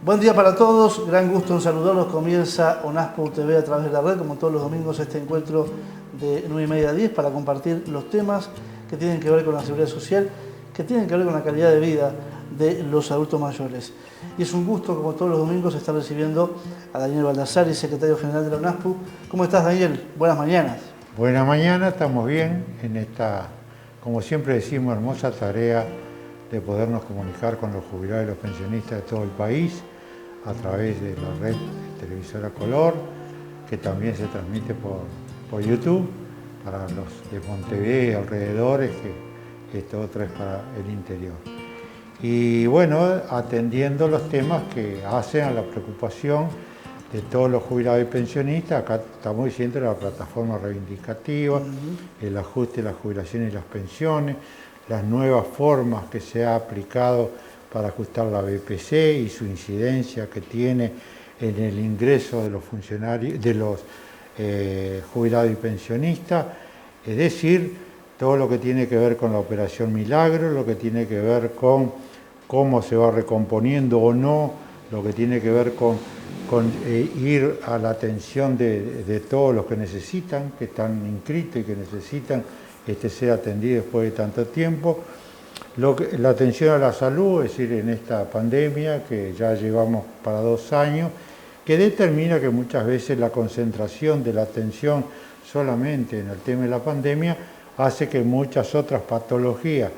Buen día para todos, gran gusto en saludarlos. Comienza ONASPO TV a través de la red, como todos los domingos, este encuentro de 9:30 a 10 para compartir los temas que tienen que ver con la seguridad social, que tienen que ver con la calidad de vida de los adultos mayores. Y es un gusto, como todos los domingos, estar recibiendo a Daniel Baldassari, secretario general de la ONASPO. ¿Cómo estás, Daniel? Buenas mañanas. Buenas mañanas, estamos bien en esta, como siempre decimos, hermosa tarea de podernos comunicar con los jubilados y los pensionistas de todo el país a través de la red televisora Color, que también se transmite por YouTube para los de Montevideo y alrededores, que esto otro es para el interior. Y bueno, atendiendo los temas que hacen a la preocupación de todos los jubilados y pensionistas. Acá estamos diciendo la plataforma reivindicativa, el ajuste de las jubilaciones y las pensiones, las nuevas formas que se ha aplicado para ajustar la BPC y su incidencia que tiene en el ingreso de los funcionarios, de los jubilados y pensionistas, es decir, todo lo que tiene que ver con la Operación Milagro, lo que tiene que ver con cómo se va recomponiendo o no, lo que tiene que ver con ir a la atención de todos los que necesitan, que están inscritos y que necesitan ser atendidos después de tanto tiempo. La atención a la salud, es decir, en esta pandemia que ya llevamos para 2 años, que determina que muchas veces la concentración de la atención solamente en el tema de la pandemia hace que muchas otras patologías,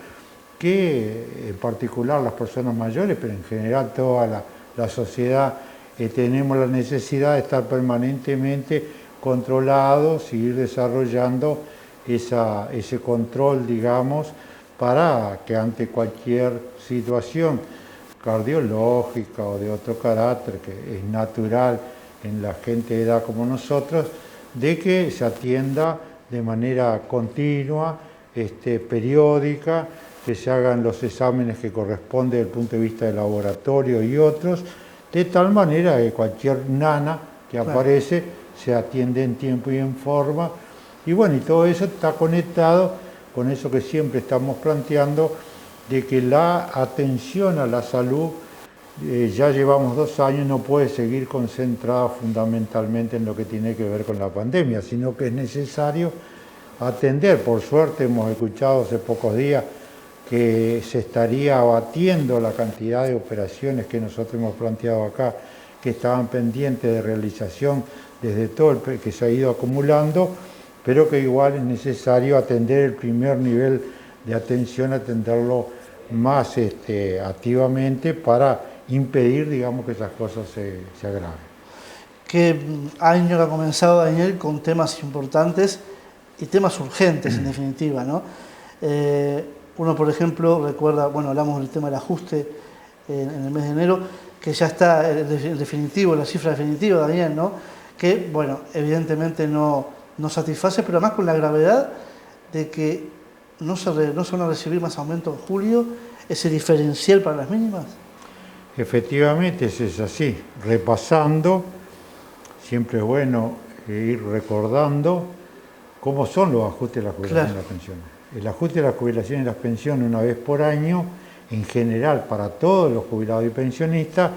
que en particular las personas mayores, pero en general toda la sociedad, tenemos la necesidad de estar permanentemente controlados y ir desarrollando ese control, digamos, para que ante cualquier situación cardiológica o de otro carácter, que es natural en la gente de edad como nosotros, de que se atienda de manera continua, periódica, que se hagan los exámenes que corresponden desde el punto de vista del laboratorio y otros, de tal manera que cualquier nana que aparece se atiende en tiempo y en forma. Y bueno, y todo eso está conectado con eso que siempre estamos planteando, de que la atención a la salud, ya llevamos 2 años, no puede seguir concentrada fundamentalmente en lo que tiene que ver con la pandemia, sino que es necesario atender. Por suerte hemos escuchado hace pocos días que se estaría abatiendo la cantidad de operaciones que nosotros hemos planteado acá, que estaban pendientes de realización desde todo el que se ha ido acumulando, pero que igual es necesario atender el primer nivel de atención, atenderlo más activamente para impedir, digamos, que esas cosas se agraven. Qué año que ha comenzado, Daniel, con temas importantes y temas urgentes, en definitiva, ¿no? Uno, por ejemplo, recuerda, bueno, hablamos del tema del ajuste en el mes de enero, que ya está el definitivo, la cifra definitiva, Daniel, ¿no? Que, bueno, evidentemente no satisface, pero además con la gravedad de que no se van a recibir más aumentos en julio, ese diferencial para las mínimas. Efectivamente, eso es así. Repasando, siempre es bueno ir recordando cómo son los ajustes de la jubilación y las pensiones. El ajuste de la jubilación y las pensiones una vez por año, en general para todos los jubilados y pensionistas,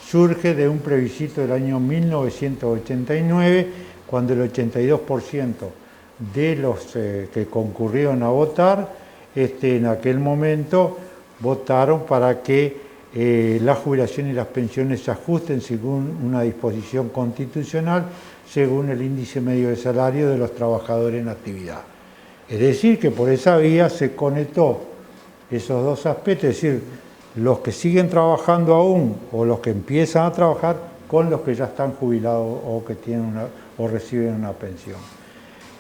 surge de un plebiscito del año 1989, cuando el 82% de los que concurrieron a votar, en aquel momento votaron para que la jubilación y las pensiones se ajusten según una disposición constitucional, según el índice medio de salario de los trabajadores en actividad. Es decir, que por esa vía se conectó esos dos aspectos, es decir, los que siguen trabajando aún o los que empiezan a trabajar con los que ya están jubilados o que tienen o reciben una pensión.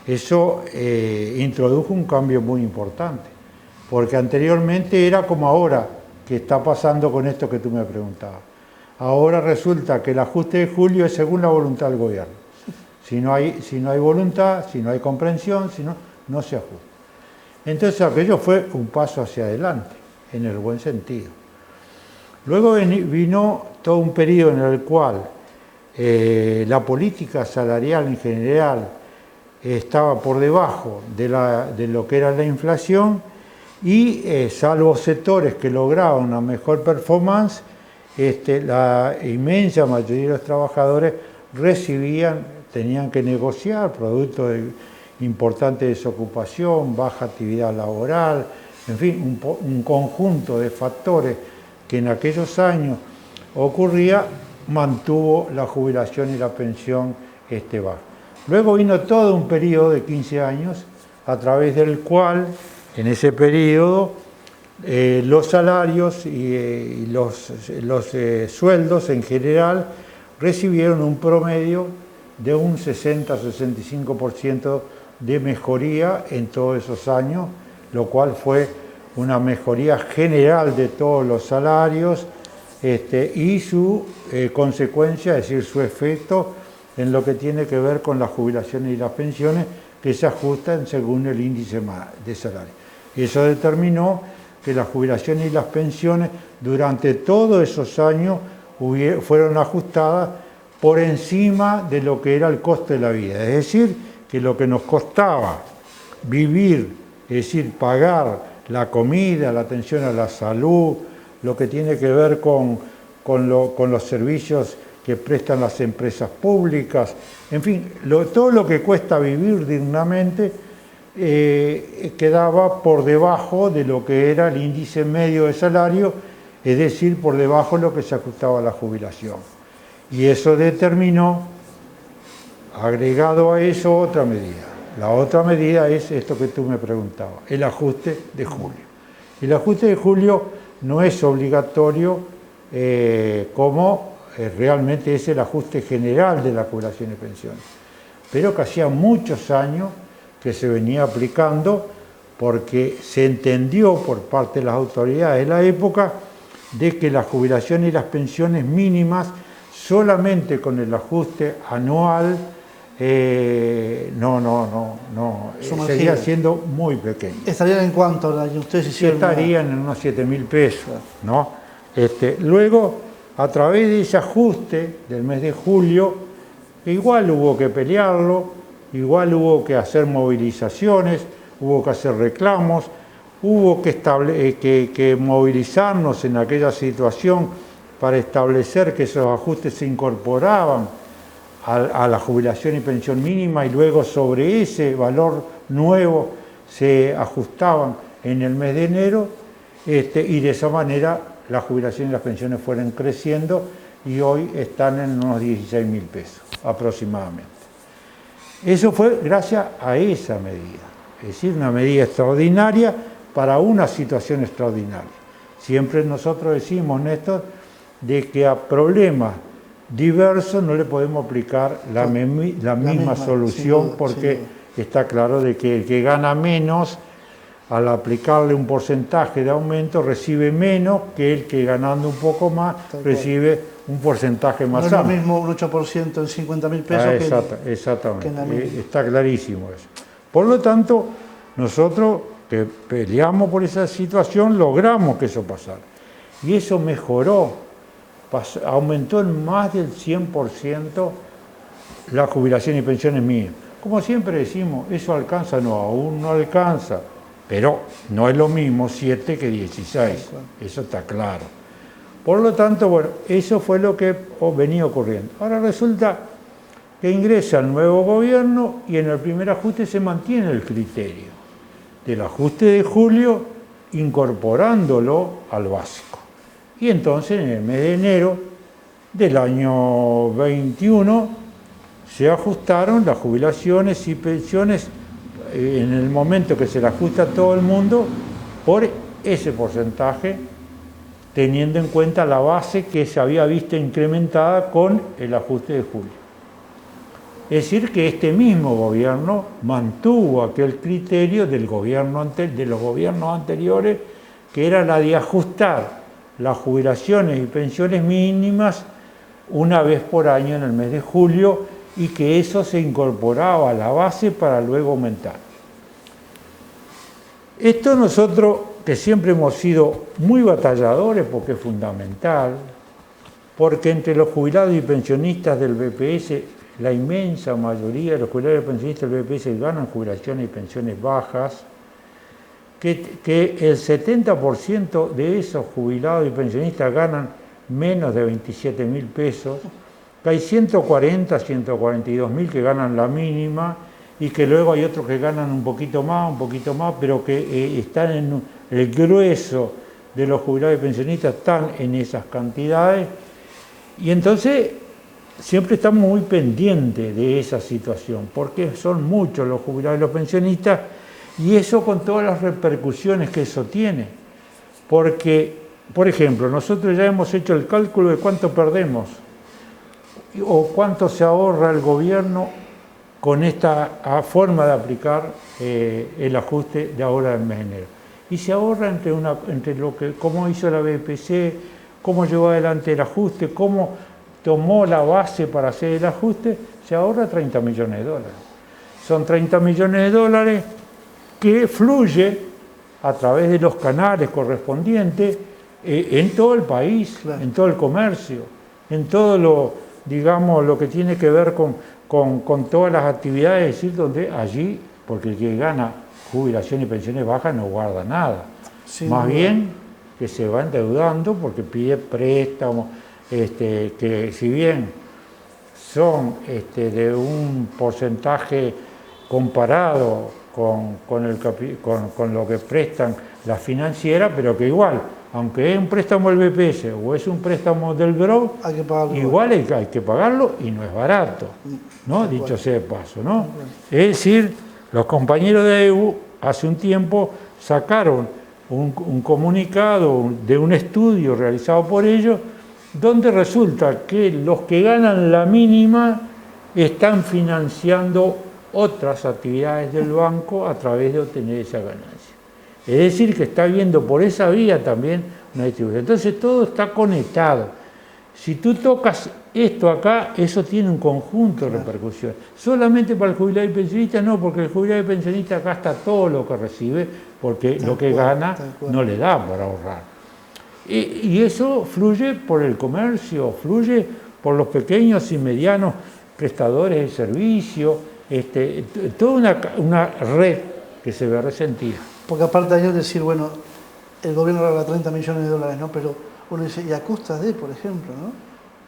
Eso introdujo un cambio muy importante, porque anteriormente era como ahora, que está pasando con esto que tú me preguntabas. Ahora resulta que el ajuste de julio es según la voluntad del gobierno. Si no hay voluntad, si no hay comprensión, no se ajusta. Entonces aquello fue un paso hacia adelante, en el buen sentido. Luego vino todo un periodo en el cual la política salarial en general estaba por debajo de lo que era la inflación y salvo sectores que lograban una mejor performance, la inmensa mayoría de los trabajadores tenían que negociar producto de importante desocupación, baja actividad laboral, en fin, un conjunto de factores que en aquellos años ocurría, mantuvo la jubilación y la pensión baja. Luego vino todo un periodo de 15 años a través del cual, en ese periodo, los salarios y los sueldos en general recibieron un promedio de un 60-65% de mejoría en todos esos años, lo cual fue una mejoría general de todos los salarios y su consecuencia, es decir, su efecto en lo que tiene que ver con las jubilaciones y las pensiones, que se ajustan según el índice de salario. Eso determinó que las jubilaciones y las pensiones durante todos esos años fueron ajustadas por encima de lo que era el costo de la vida. Es decir, que lo que nos costaba vivir, es decir, pagar la comida, la atención a la salud, lo que tiene que ver con los servicios que prestan las empresas públicas, en fin, todo lo que cuesta vivir dignamente quedaba por debajo de lo que era el índice medio de salario, es decir, por debajo de lo que se ajustaba a la jubilación. Y eso determinó, agregado a eso, otra medida. La otra medida es esto que tú me preguntabas, el ajuste de julio. El ajuste de julio no es obligatorio como realmente es el ajuste general de la jubilación y pensiones, pero que hacía muchos años que se venía aplicando porque se entendió por parte de las autoridades de la época de que la jubilación y las pensiones mínimas solamente con el ajuste anual seguía siendo muy pequeño. ¿Estarían en cuánto al año? Ustedes hicieron estarían en unos 7.000 pesos, ¿no? Luego, a través de ese ajuste del mes de julio, igual hubo que pelearlo, igual hubo que hacer movilizaciones, hubo que hacer reclamos, hubo que movilizarnos en aquella situación para establecer que esos ajustes se incorporaban a la jubilación y pensión mínima y luego sobre ese valor nuevo se ajustaban en el mes de enero y de esa manera la jubilación y las pensiones fueron creciendo y hoy están en unos 16.000 pesos aproximadamente. Eso fue gracias a esa medida, es decir, una medida extraordinaria para una situación extraordinaria. Siempre nosotros decimos, Néstor, de que a problemas diversos no le podemos aplicar la misma solución porque está claro de que el que gana menos, al aplicarle un porcentaje de aumento, recibe menos que el que ganando un poco más recibe un porcentaje más alto. No es lo mismo un 8% en 50.000 pesos exactamente. Está clarísimo eso. Por lo tanto, nosotros que peleamos por esa situación, logramos que eso pasara. Y eso mejoró, aumentó en más del 100% la jubilación y pensiones mínimas. Como siempre decimos, ¿eso alcanza? No, aún no alcanza. Pero no es lo mismo 7 que 16, eso está claro. Por lo tanto, bueno, eso fue lo que venía ocurriendo. Ahora resulta que ingresa el nuevo gobierno y en el primer ajuste se mantiene el criterio del ajuste de julio incorporándolo al básico. Y entonces en el mes de enero del año 21 se ajustaron las jubilaciones y pensiones en el momento que se le ajusta a todo el mundo por ese porcentaje, teniendo en cuenta la base que se había visto incrementada con el ajuste de julio. Es decir, que este mismo gobierno mantuvo aquel criterio de los gobiernos anteriores, que era la de ajustar las jubilaciones y pensiones mínimas una vez por año en el mes de julio, y que eso se incorporaba a la base para luego aumentar. Esto nosotros, que siempre hemos sido muy batalladores, porque es fundamental, porque entre los jubilados y pensionistas del BPS, la inmensa mayoría de los jubilados y pensionistas del BPS ganan jubilaciones y pensiones bajas, que el 70% de esos jubilados y pensionistas ganan menos de 27.000 pesos, que hay 140, 142.000 que ganan la mínima y que luego hay otros que ganan un poquito más, pero que están en el grueso de los jubilados y pensionistas, están en esas cantidades. Y entonces siempre estamos muy pendientes de esa situación, porque son muchos los jubilados y los pensionistas, y eso con todas las repercusiones que eso tiene. Porque, por ejemplo, nosotros ya hemos hecho el cálculo de cuánto perdemos o cuánto se ahorra el gobierno con esta forma de aplicar el ajuste de ahora del mes de enero. Y se ahorra entre lo que, cómo hizo la BPC, cómo llevó adelante el ajuste, cómo tomó la base para hacer el ajuste, se ahorra 30 millones de dólares. Son 30 millones de dólares que fluye a través de los canales correspondientes en todo el país, claro, en todo el comercio, en todo lo, digamos, lo que tiene que ver con todas las actividades, es decir, donde allí, porque el que gana jubilación y pensiones bajas no guarda nada. Sí, más bien que se va endeudando porque pide préstamos, que si bien son de un porcentaje comparado con lo que prestan las financieras, pero que igual, aunque es un préstamo del BPS o es un préstamo del BRO, igual hay que pagarlo y no es barato, ¿no? Dicho sea de paso, ¿no? Es decir, los compañeros de EU hace un tiempo sacaron un comunicado de un estudio realizado por ellos, donde resulta que los que ganan la mínima están financiando otras actividades del banco a través de obtener esa ganancia. Es decir, que está habiendo por esa vía también una distribución. Entonces todo está conectado. Si tú tocas esto acá, eso tiene un conjunto de repercusiones. Solamente para el jubilado y pensionista no, porque el jubilado y pensionista gasta todo lo que recibe, porque lo que gana no le da para ahorrar. Y eso fluye por el comercio, fluye por los pequeños y medianos prestadores de servicio, toda una red que se ve resentida. Porque aparte de ello decir, bueno, el gobierno regala 30 millones de dólares, ¿no? Pero uno dice, ¿y a costa de, por ejemplo, no?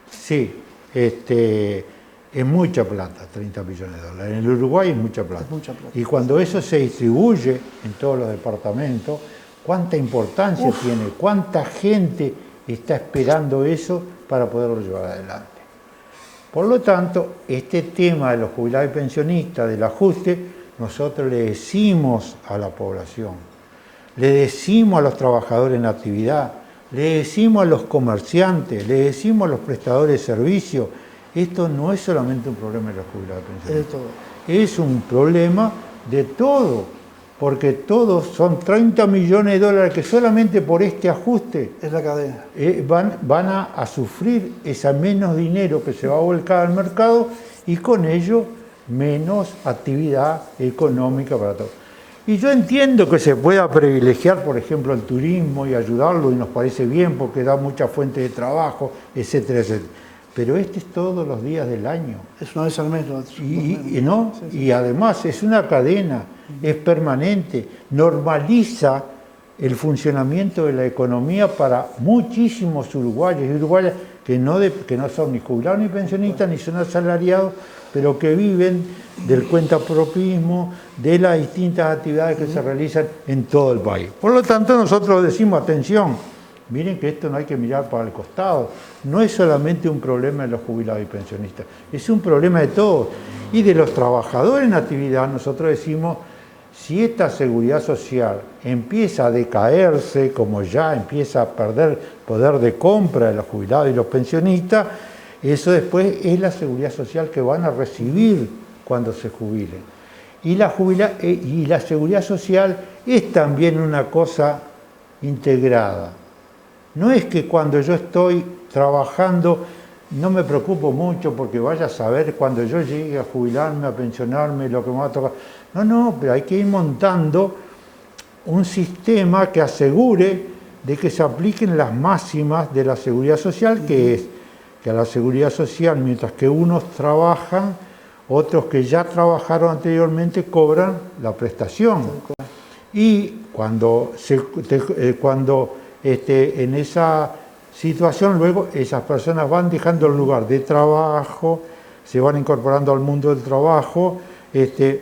Sí, es mucha plata, 30 millones de dólares. En el Uruguay es mucha plata. Es mucha plata. Y cuando eso se distribuye en todos los departamentos, ¿cuánta importancia tiene? ¿Cuánta gente está esperando eso para poderlo llevar adelante? Por lo tanto, este tema de los jubilados y pensionistas, del ajuste, nosotros le decimos a la población, le decimos a los trabajadores en actividad, le decimos a los comerciantes, le decimos a los prestadores de servicios, esto no es solamente un problema de los jubilados y pensionistas, es un problema de todo. Porque todos son 30 millones de dólares que solamente por este ajuste es la cadena. Van a sufrir ese menos dinero que se va a volcar al mercado y con ello menos actividad económica para todos. Y yo entiendo que se pueda privilegiar, por ejemplo, el turismo y ayudarlo, y nos parece bien porque da mucha fuente de trabajo, etcétera, etcétera. Pero es todos los días del año. Es una vez al mes. ¿No? Y además es una cadena, es permanente, normaliza el funcionamiento de la economía para muchísimos uruguayos y uruguayas que no son ni jubilados ni pensionistas, ni son asalariados, pero que viven del cuentapropismo, de las distintas actividades que se realizan en todo el país. Por lo tanto, nosotros decimos, atención, miren que esto no hay que mirar para el costado, no es solamente un problema de los jubilados y pensionistas, es un problema de todos. Y de los trabajadores en actividad, nosotros decimos, si esta seguridad social empieza a decaerse, como ya empieza a perder poder de compra de los jubilados y los pensionistas, eso después es la seguridad social que van a recibir cuando se jubilen. Y la seguridad social es también una cosa integrada. No es que cuando yo estoy trabajando no me preocupo mucho porque vaya a saber cuando yo llegue a jubilarme, a pensionarme, lo que me va a tocar. No, pero hay que ir montando un sistema que asegure de que se apliquen las máximas de la seguridad social, que es que a la seguridad social, mientras que unos trabajan, otros que ya trabajaron anteriormente cobran la prestación. Y cuando en esa situación, luego esas personas van dejando el lugar de trabajo, se van incorporando al mundo del trabajo,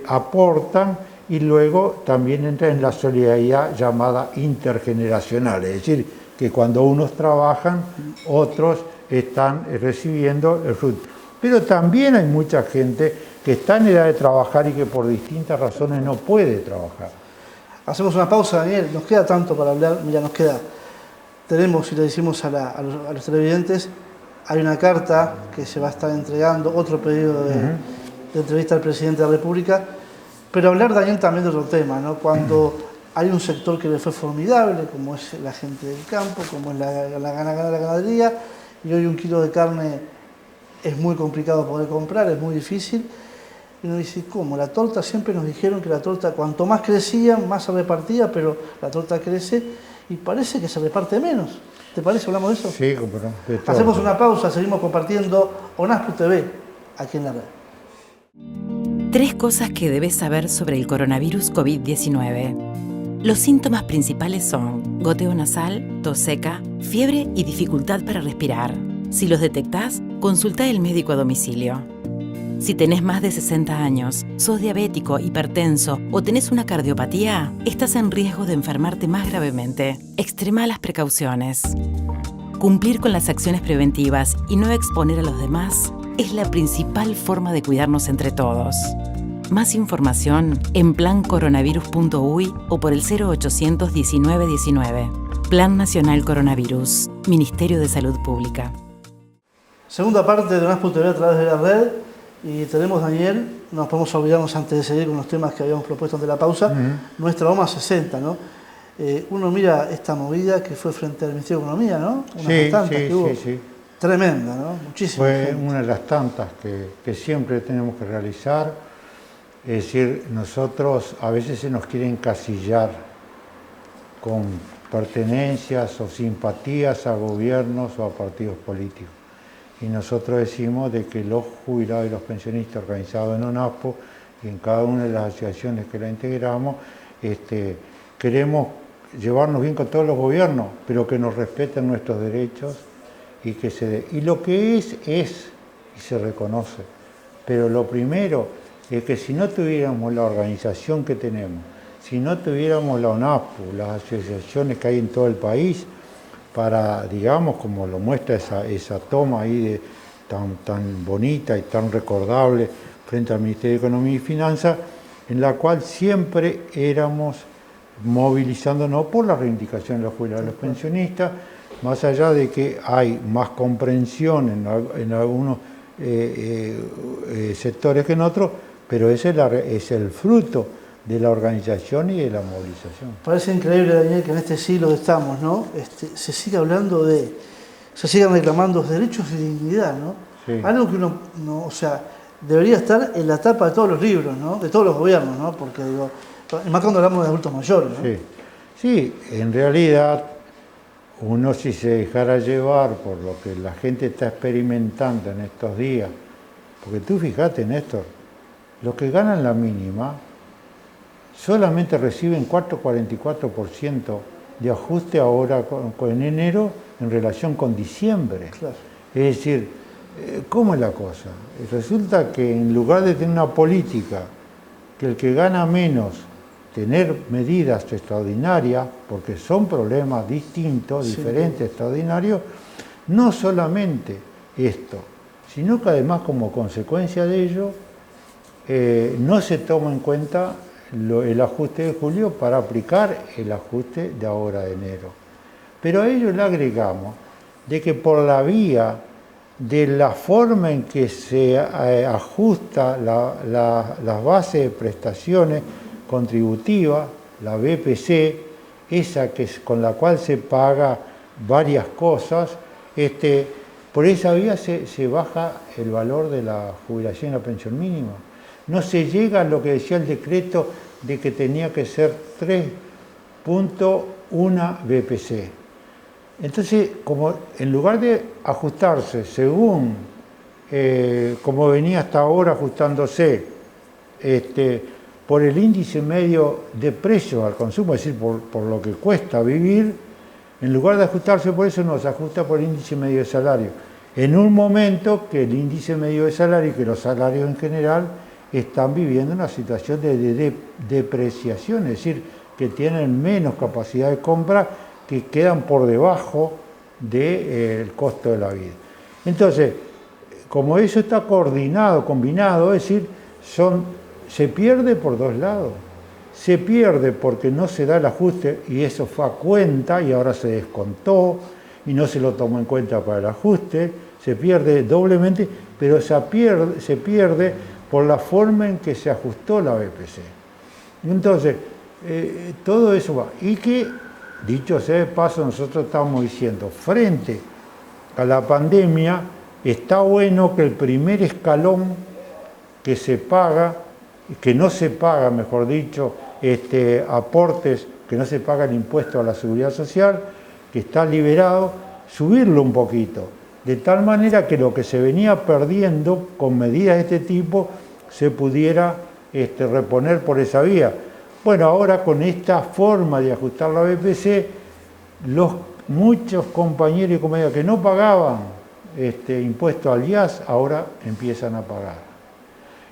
aportan y luego también entra en la solidaridad llamada intergeneracional, es decir, que cuando unos trabajan, otros están recibiendo el fruto. Pero también hay mucha gente que está en edad de trabajar y que por distintas razones no puede trabajar. Hacemos una pausa, Daniel, nos queda tanto para hablar, mira, nos queda, tenemos, y le decimos a los televidentes, hay una carta que se va a estar entregando, otro pedido de entrevista al presidente de la República, pero hablar, Daniel, también de otro tema, ¿no? Cuando hay un sector que le fue formidable, como es la gente del campo, como es la ganadería, y hoy un kilo de carne es muy complicado poder comprar, es muy difícil. Y uno dice, ¿cómo? La torta, siempre nos dijeron que la torta, cuanto más crecía, más se repartía, pero la torta crece y parece que se reparte menos. ¿Te parece? ¿Hablamos de eso? Sí, pero de todo. Hacemos una pausa, seguimos compartiendo ONASPU TV, aquí en la red. 3 cosas que debes saber sobre el coronavirus COVID-19. Los síntomas principales son goteo nasal, tos seca, fiebre y dificultad para respirar. Si los detectás, consulta al médico a domicilio. Si tenés más de 60 años, sos diabético, hipertenso o tenés una cardiopatía, estás en riesgo de enfermarte más gravemente. Extrema las precauciones. Cumplir con las acciones preventivas y no exponer a los demás es la principal forma de cuidarnos entre todos. Más información en plancoronavirus.uy o por el 0800 19 19. Plan Nacional Coronavirus, Ministerio de Salud Pública. Segunda parte de ONASPU TV a través de la red. Y tenemos, Daniel, no nos podemos olvidarnos antes de seguir con los temas que habíamos propuesto ante la pausa, nuestra OMA 60, ¿no? Uno mira esta movida que fue frente al Ministerio de Economía, ¿no? Sí. Tremenda, ¿no? Muchísima Fue gente. una de las tantas que siempre tenemos que realizar. Es decir, nosotros a veces se nos quiere encasillar con pertenencias o simpatías a gobiernos o a partidos políticos. Y nosotros decimos de que los jubilados y los pensionistas organizados en ONASPU y en cada una de las asociaciones que la integramos, queremos llevarnos bien con todos los gobiernos, pero que nos respeten nuestros derechos y que se dé. Y lo que es y se reconoce. Pero lo primero es que si no tuviéramos la organización que tenemos, si no tuviéramos la ONASPU, las asociaciones que hay en todo el país, para, digamos, como lo muestra esa toma ahí tan bonita y tan recordable frente al Ministerio de Economía y Finanzas, en la cual siempre éramos movilizándonos por la reivindicación de los jubilados y los pensionistas, más allá de que hay más comprensión en algunos sectores que en otros, pero ese es el fruto de la organización y de la movilización. Parece increíble, Daniel, que en este siglo que estamos, ¿no? Se siga hablando se sigan reclamando derechos y dignidad, ¿no? Sí. Algo que uno, no, o sea, debería estar en la tapa de todos los libros, ¿no? De todos los gobiernos, ¿no? Porque digo, más cuando hablamos de adultos mayores, ¿no? Sí, en realidad, uno si se dejara llevar por lo que la gente está experimentando en estos días, porque tú fíjate, Néstor, los que ganan la mínima solamente reciben 4,44% de ajuste ahora en enero en relación con diciembre. Claro. Es decir, ¿cómo es la cosa? Resulta que en lugar de tener una política que el que gana menos, tener medidas extraordinarias, porque son problemas distintos, diferentes, extraordinarios, no solamente esto, sino que además como consecuencia de ello, no se toma en cuenta el ajuste de julio para aplicar el ajuste de ahora de enero. Pero a ello le agregamos de que por la vía de la forma en que se ajusta las bases de prestaciones contributivas, la BPC, esa con la cual se paga varias cosas, por esa vía se baja el valor de la jubilación y la pensión mínima. No se llega a lo que decía el decreto de que tenía que ser 3.1 BPC. Entonces, como en lugar de ajustarse según como venía hasta ahora ajustándose por el índice medio de precios al consumo, es decir, por lo que cuesta vivir, En lugar de ajustarse por eso, no, se ajusta por el índice medio de salario. En un momento que el índice medio de salario y que los salarios en general están viviendo una situación de depreciación, es decir, que tienen menos capacidad de compra, que quedan por debajo del costo de la vida. Entonces, como eso está coordinado, combinado, es decir, se pierde por dos lados. Se pierde porque no se da el ajuste y eso fue a cuenta y ahora se descontó y no se lo tomó en cuenta para el ajuste. Se pierde doblemente, pero se pierde por la forma en que se ajustó la BPC. Entonces, todo eso va. Y que, dicho sea de paso, nosotros estamos diciendo, frente a la pandemia, está bueno que el primer escalón que se paga, que no se paga, mejor dicho, aportes, que no se paga el impuesto a la seguridad social, que está liberado, subirlo un poquito, de tal manera que lo que se venía perdiendo con medidas de este tipo se pudiera reponer por esa vía. Bueno, ahora con esta forma de ajustar la BPC, muchos compañeros y compañeras que no pagaban impuesto al IAS ahora empiezan a pagar.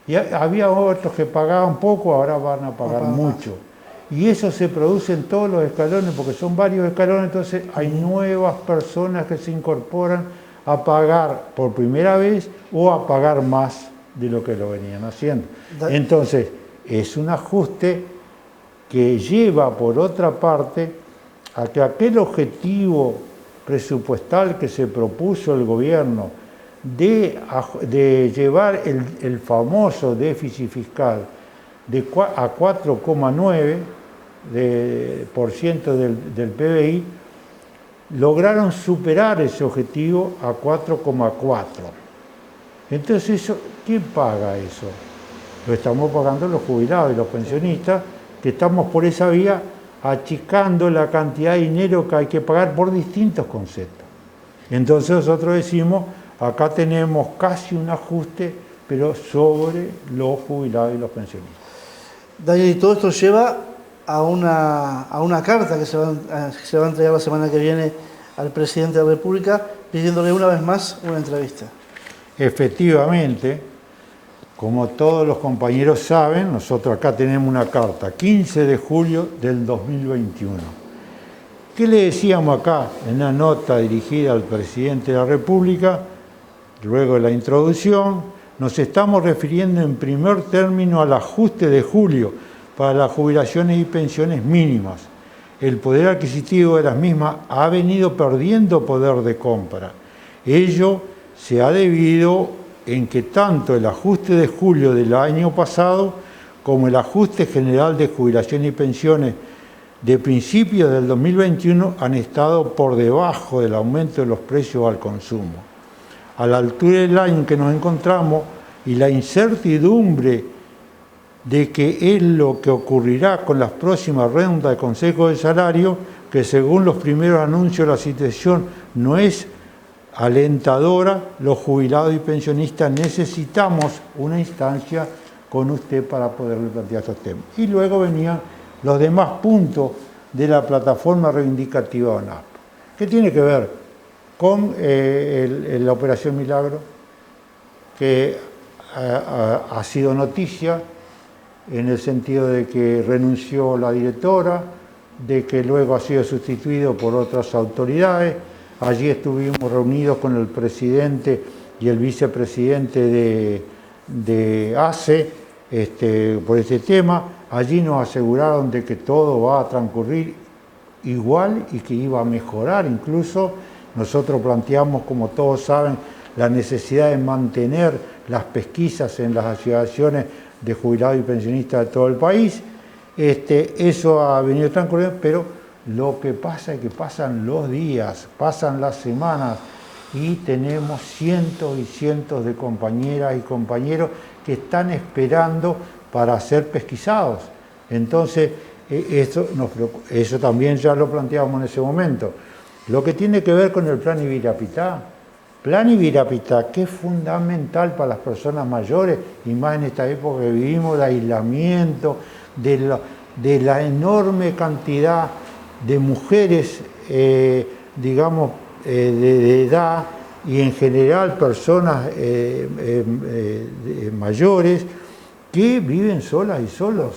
Y había otros que pagaban poco, ahora van a pagar mucho. Y eso se produce en todos los escalones, porque son varios escalones, entonces hay nuevas personas que se incorporan a pagar por primera vez o a pagar más de lo que lo venían haciendo. Entonces, es un ajuste que lleva, por otra parte, a que aquel objetivo presupuestal que se propuso el gobierno de llevar el famoso déficit fiscal a 4,9% del PBI, lograron superar ese objetivo a 4,4%. Entonces, ¿quién paga eso? Lo estamos pagando los jubilados y los pensionistas, que estamos por esa vía achicando la cantidad de dinero que hay que pagar por distintos conceptos. Entonces nosotros decimos, acá tenemos casi un ajuste, pero sobre los jubilados y los pensionistas. Daniel, y todo esto lleva a una carta que se va a entregar la semana que viene al presidente de la República, pidiéndole una vez más una entrevista. Efectivamente, como todos los compañeros saben, nosotros acá tenemos una carta, 15 de julio del 2021. ¿Qué le decíamos acá en una nota dirigida al presidente de la República? Luego de la introducción, nos estamos refiriendo en primer término al ajuste de julio para las jubilaciones y pensiones mínimas. El poder adquisitivo de las mismas ha venido perdiendo poder de compra. Ello se ha debido en que tanto el ajuste de julio del año pasado como el ajuste general de jubilación y pensiones de principios del 2021 han estado por debajo del aumento de los precios al consumo. A la altura del año en que nos encontramos y la incertidumbre de qué es lo que ocurrirá con las próximas rondas de Consejo de Salario, que según los primeros anuncios la situación no es alentadora, los jubilados y pensionistas necesitamos una instancia con usted para poderle plantear estos temas. Y luego venían los demás puntos de la plataforma reivindicativa ONAP. ¿Qué tiene que ver con la Operación Milagro? Que ha sido noticia en el sentido de que renunció la directora, de que luego ha sido sustituido por otras autoridades. Allí estuvimos reunidos con el presidente y el vicepresidente de ACE por este tema. Allí nos aseguraron de que todo va a transcurrir igual y que iba a mejorar. Incluso nosotros planteamos, como todos saben, la necesidad de mantener las pesquisas en las asociaciones de jubilados y pensionistas de todo el país. Eso ha venido transcurriendo, pero lo que pasa es que pasan los días, pasan las semanas y tenemos cientos y cientos de compañeras y compañeros que están esperando para ser pesquisados. Entonces, eso también ya lo planteábamos en ese momento. Lo que tiene que ver con el plan Ibirapitá, que es fundamental para las personas mayores, y más en esta época que vivimos de aislamiento, de la enorme cantidad de mujeres, digamos, de edad y en general personas mayores que viven solas y solos.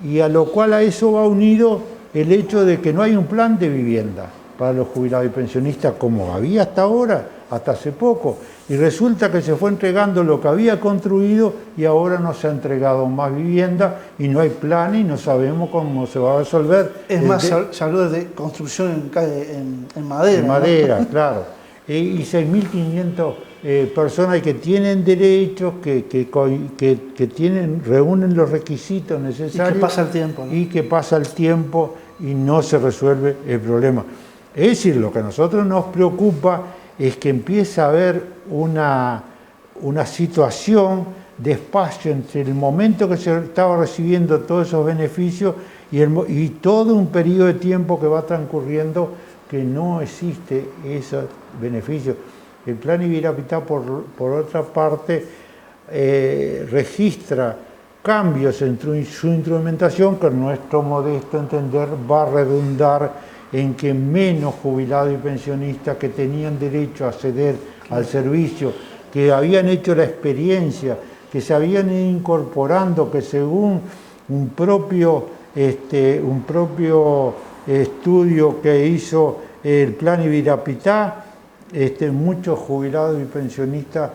Y a lo cual a eso va unido el hecho de que no hay un plan de vivienda para los jubilados y pensionistas como había hasta ahora, hasta hace poco. Y resulta que se fue entregando lo que había construido y ahora no se ha entregado más vivienda y no hay plan y no sabemos cómo se va a resolver. Es más, se habló de construcción en madera. En madera, ¿no? claro. Y 6.500 personas que tienen derechos, que reúnen los requisitos necesarios. Y que pasa el tiempo, ¿no? Y que pasa el tiempo y no se resuelve el problema. Es decir, lo que a nosotros nos preocupa es que empieza a haber una situación de espacio entre el momento que se estaba recibiendo todos esos beneficios y todo un periodo de tiempo que va transcurriendo que no existe esos beneficios. El Plan Ibirapitá, por otra parte, registra cambios en su instrumentación que en nuestro modesto entender va a redundar en que menos jubilados y pensionistas que tenían derecho a acceder al servicio, que habían hecho la experiencia, que se habían ido incorporando, que según un propio estudio que hizo el Plan Ibirapitá, muchos jubilados y pensionistas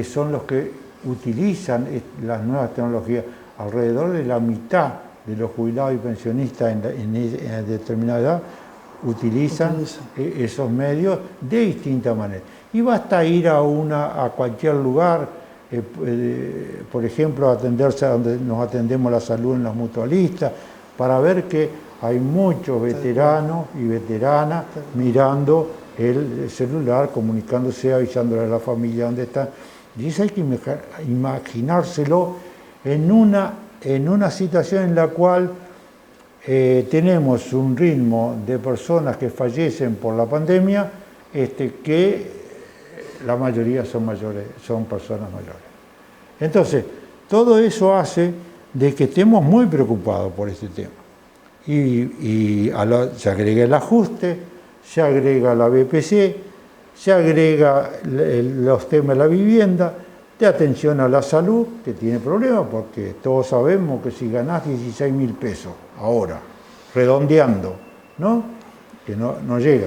son los que utilizan las nuevas tecnologías. Alrededor de la mitad de los jubilados y pensionistas en determinada edad utilizan esos medios de distintas maneras. Y basta ir a cualquier lugar, por ejemplo, atenderse a donde nos atendemos la salud en las mutualistas, para ver que hay muchos veteranos y veteranas mirando el celular, comunicándose, avisándole a la familia dónde están. Y eso hay que imaginárselo en una situación en la cual tenemos un ritmo de personas que fallecen por la pandemia, que la mayoría son personas mayores. Entonces, todo eso hace de que estemos muy preocupados por este tema. Se agrega el ajuste, se agrega la BPC, se agrega los temas de la vivienda, de atención a la salud, que tiene problemas, porque todos sabemos que si ganás 16.000 pesos ahora, redondeando, ¿no? Que no llega,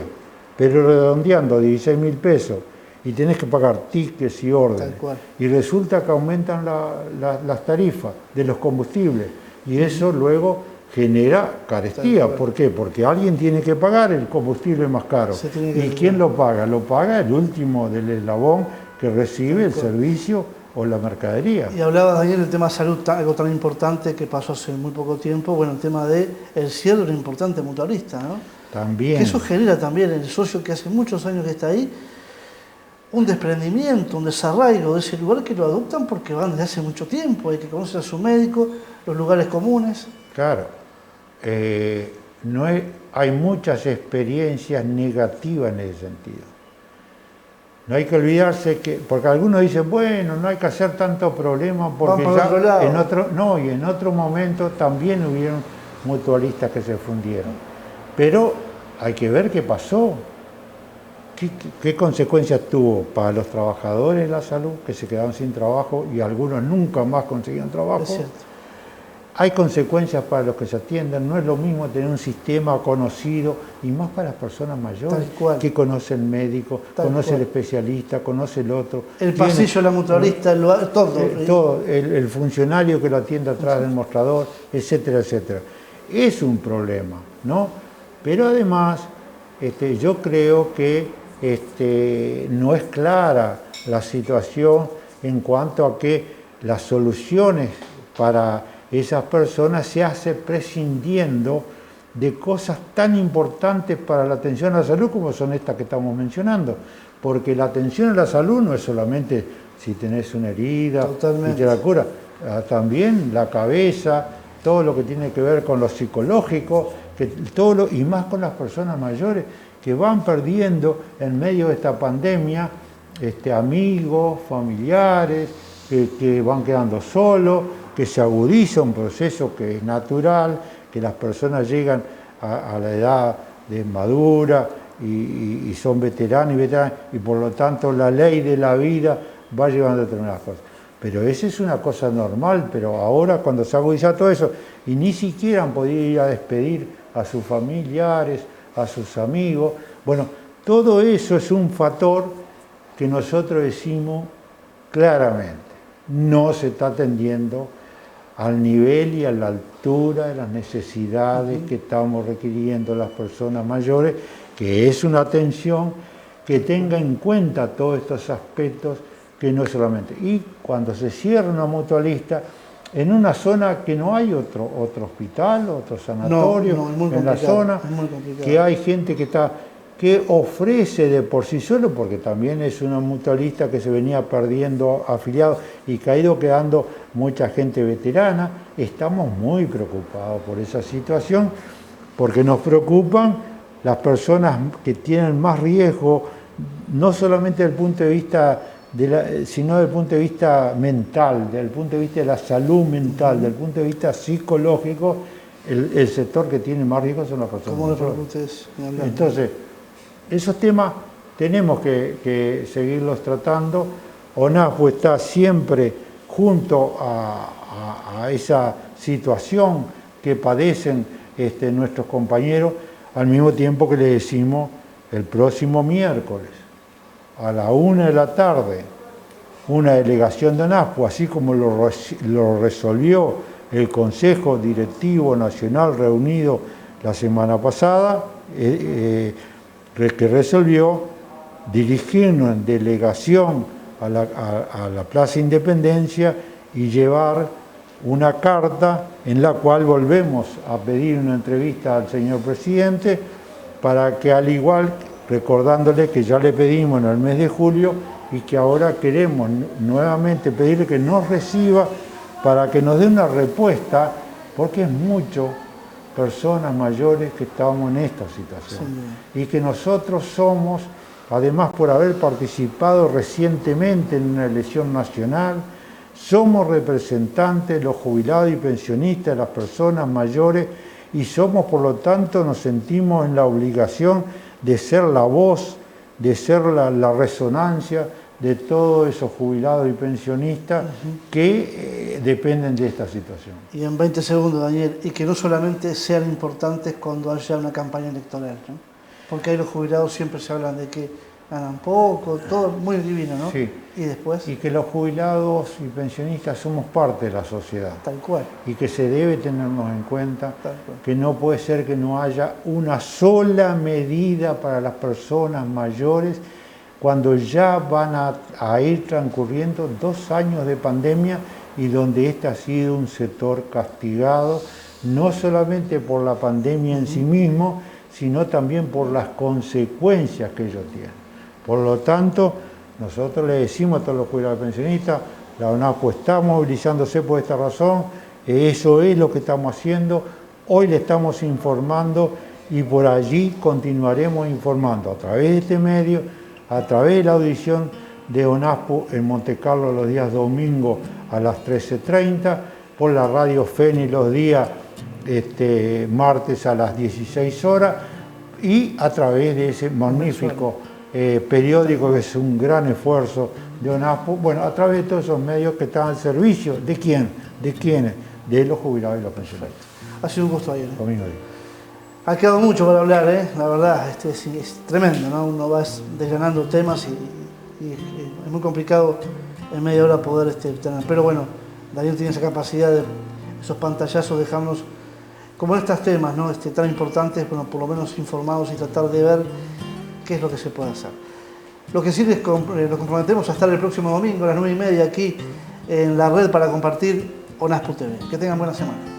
pero redondeando 16.000 pesos y tenés que pagar tickets y órdenes, y resulta que aumentan las tarifas de los combustibles, y eso luego genera carestía. ¿Por qué? Porque alguien tiene que pagar el combustible más caro. ¿Y quién lo paga? Lo paga el último del eslabón que recibe el servicio o la mercadería. Y hablabas, Daniel, del tema salud, algo tan importante que pasó hace muy poco tiempo, bueno, el tema del cierre de un importante mutualista, ¿no? También. Que eso genera también en el socio que hace muchos años que está ahí, un desprendimiento, un desarraigo de ese lugar que lo adoptan porque van desde hace mucho tiempo, hay que conocer a su médico, los lugares comunes. Claro. Hay muchas experiencias negativas en ese sentido. No hay que olvidarse que, porque algunos dicen, bueno, no hay que hacer tanto problema porque ya en otro momento también hubieron mutualistas que se fundieron. Pero hay que ver qué pasó, qué consecuencias tuvo para los trabajadores de la salud que se quedaron sin trabajo y algunos nunca más conseguían trabajo. Es cierto. Hay consecuencias para los que se atienden, no es lo mismo tener un sistema conocido, y más para las personas mayores, que conoce el médico, conoce el especialista, conoce el otro. El pasillo, la mutualista, todo. El funcionario que lo atiende atrás del mostrador, etcétera, etcétera. Es un problema, ¿no? Pero además, yo creo que no es clara la situación en cuanto a que las soluciones para esas personas se hace prescindiendo de cosas tan importantes para la atención a la salud como son estas que estamos mencionando. Porque la atención a la salud no es solamente si tenés una herida y te la cura, también la cabeza, todo lo que tiene que ver con lo psicológico, y más con las personas mayores que van perdiendo en medio de esta pandemia amigos, familiares, que van quedando solos, que se agudiza un proceso que es natural, que las personas llegan a la edad de madura y son veteranos y veteranas, y por lo tanto la ley de la vida va llevando determinadas cosas. Pero esa es una cosa normal, pero ahora cuando se agudiza todo eso, y ni siquiera han podido ir a despedir a sus familiares, a sus amigos, bueno, todo eso es un factor que nosotros decimos claramente, no se está atendiendo al nivel y a la altura de las necesidades que estamos requiriendo las personas mayores, que es una atención que tenga en cuenta todos estos aspectos, que no es solamente. Y cuando se cierra una mutualista, en una zona que no hay otro hospital, otro sanatorio, en la zona, que hay gente que ofrece de por sí solo, porque también es una mutualista que se venía perdiendo afiliados y que ha ido quedando mucha gente veterana. Estamos muy preocupados por esa situación, porque nos preocupan las personas que tienen más riesgo, no solamente desde el punto de vista sino desde el punto de vista mental, desde el punto de vista de la salud mental, desde el punto de vista psicológico. El sector que tiene más riesgo son las personas mayores. Entonces, esos temas tenemos que seguirlos tratando. ONASPO está siempre junto a esa situación que padecen nuestros compañeros, al mismo tiempo que le decimos el próximo miércoles a la 1 de la tarde, una delegación de ONASPO, así como lo resolvió el Consejo Directivo Nacional reunido la semana pasada, que resolvió dirigirnos en delegación a la Plaza Independencia y llevar una carta en la cual volvemos a pedir una entrevista al señor presidente para que, al igual, recordándole que ya le pedimos en el mes de julio y que ahora queremos nuevamente pedirle que nos reciba para que nos dé una respuesta, porque es mucho personas mayores que estamos en esta situación. Sí. Y que nosotros somos, además por haber participado recientemente en una elección nacional, somos representantes de los jubilados y pensionistas de las personas mayores y somos, por lo tanto, nos sentimos en la obligación de ser la voz, de ser la resonancia de todos esos jubilados y pensionistas que dependen de esta situación. Y en 20 segundos, Daniel, y que no solamente sean importantes cuando haya una campaña electoral, ¿no? Porque ahí los jubilados siempre se hablan de que ganan poco, todo muy divino, ¿no? Sí. Y después... Y que los jubilados y pensionistas somos parte de la sociedad. Tal cual. Y que se debe tenernos en cuenta que no puede ser que no haya una sola medida para las personas mayores cuando ya van a ir transcurriendo 2 años de pandemia y donde este ha sido un sector castigado, no solamente por la pandemia en sí mismo, sino también por las consecuencias que ellos tienen. Por lo tanto, nosotros le decimos a todos los jubilados pensionistas, la ONASPO está movilizándose por esta razón, eso es lo que estamos haciendo, hoy le estamos informando y por allí continuaremos informando a través de este medio, a través de la audición de ONASPO en Montecarlo los días domingos a las 13:30, por la radio Fénix los días martes a las 16 horas y a través de ese magnífico periódico que es un gran esfuerzo de ONASPO, bueno, a través de todos esos medios que están al servicio, ¿de quién? ¿De quiénes? De los jubilados y los pensionistas. Ha sido un gusto, ayer. Domingo. Ha quedado mucho para hablar, la verdad, es tremendo, ¿no? Uno va desgranando temas y es muy complicado en media hora poder tener. Pero bueno, Daniel tiene esa capacidad de esos pantallazos, dejarnos, como en estos temas, ¿no? Tan importantes, bueno, por lo menos informados y tratar de ver qué es lo que se puede hacer. Lo que sí nos comprometemos a estar el próximo domingo a las 9:30 aquí en la red para compartir ONASPO TV. Que tengan buena semana.